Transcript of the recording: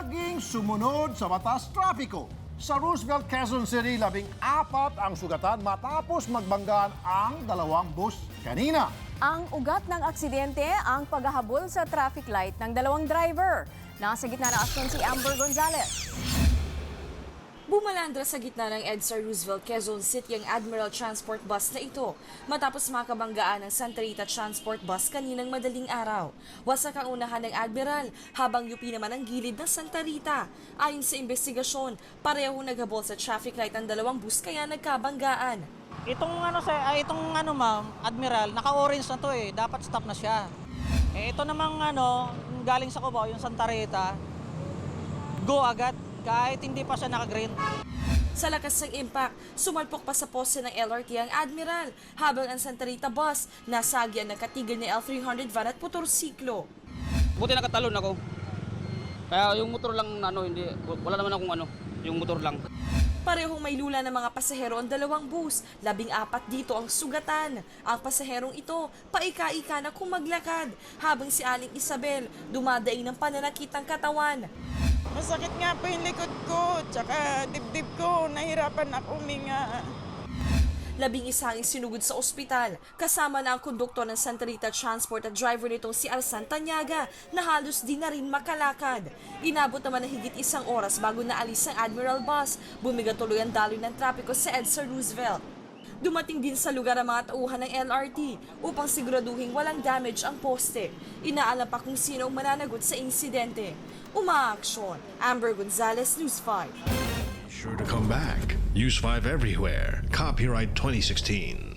laging sumunod sa batas trapiko. Sa Roosevelt, Quezon City, 14 ang sugatan matapos magbanggaan ang dalawang bus kanina. Ang ugat ng aksidente ang paghahabol sa traffic light ng dalawang driver. Nasa gitna ng aksyon si Amber Gonzalez. Bumalandra sa gitna ng EDSA Roosevelt, Quezon City ang Admiral Transport Bus na ito matapos makabanggaan ng Santa Rita Transport Bus kaninang madaling araw. Wasak ang unahan ng Admiral habang UP naman ang gilid ng Santa Rita. Ayon sa investigasyon, pareho naghabol sa traffic light ang dalawang bus kaya nagkabanggaan. Itong ma'am, Admiral, naka-orange na to eh. Dapat stop na siya. Ito namang galing sa Cubao, yung Santa Rita, go agad kahit hindi pa siya naka-green. Sa lakas ng impact, sumalpok pa sa poste ng LRT ang Admiral, habang ang Santa Rita bus nasagyan ng katigil ni L300 van at motorsiklo. Buti nakatalon ako. Kaya yung motor lang hindi wala naman akong yung motor lang. Parehong may lula ng mga pasahero ang dalawang bus. 14 dito ang sugatan. Ang pasaherong ito, paika-ika na kung maglakad, habang si Aling Isabel dumadaing ng pananakit ang katawan. Masakit nga po yung likod ko, tsaka dibdib ko, nahirapan ako huminga. 11 ang sinugod sa ospital, kasama na ang konduktor ng Santa Rita Transport at driver nitong si Alsan Tanyaga na halos di na rin makalakad. Inabot naman ng higit 1 oras bago naalis ang Admiral Bus, bumigat tuloy ang daloy ng trapiko sa EDSA Roosevelt. Dumating din sa lugar ang mga tauhan ng LRT upang siguraduhin walang damage ang poste. Inaalam pa kung sino ang mananagot sa insidente. Umaaksyon, Amber Gonzalez, News 5. Sure to come back. Use 5 everywhere. Copyright 2016.